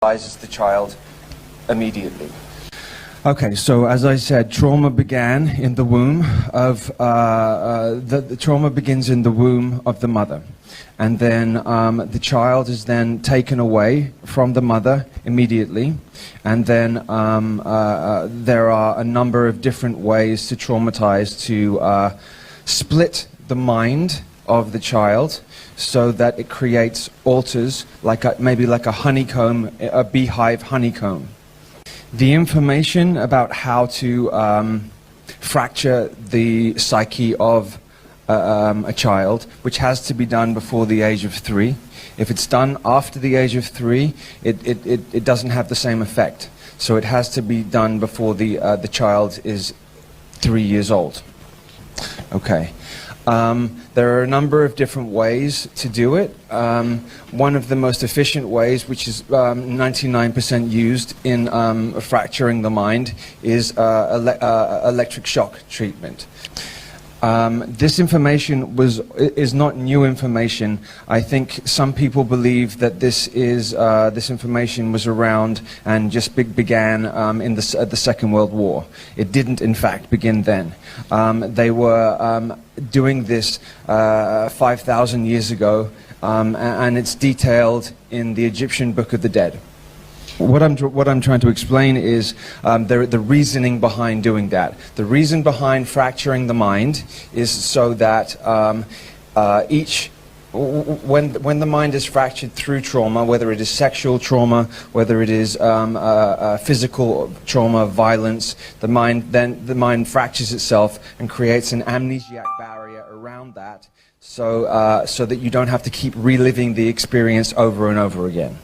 traumatizes the child immediately. Okay, so as I said, trauma began in the womb of the trauma begins in the womb of the mother, and then the child is then taken away from the mother immediately, and then there are a number of different ways to traumatize, to split the mind of the child so that it creates alters, maybe like a honeycomb, a beehive honeycomb. The information about how to fracture the psyche of a child, which has to be done before the age of 3. If it's done after the age of 3, it doesn't have the same effect. So it has to be done before the child is 3 years old. Okay. There are a number of different ways to do it. One of the most efficient ways, which is 99% used in fracturing the mind, is electric shock treatment. This information is not new information. I think some people believe that this information was around and just began in the Second World War. It didn't, in fact, begin then. They were doing this 5,000 years ago, and it's detailed in the Egyptian Book of the Dead. What I'm trying to explain is the reasoning behind doing that. The reason behind fracturing the mind is so that when the mind is fractured through trauma, whether it is sexual trauma, whether it is physical trauma, violence, the mind fractures itself and creates an amnesiac barrier around that, so that you don't have to keep reliving the experience over and over again.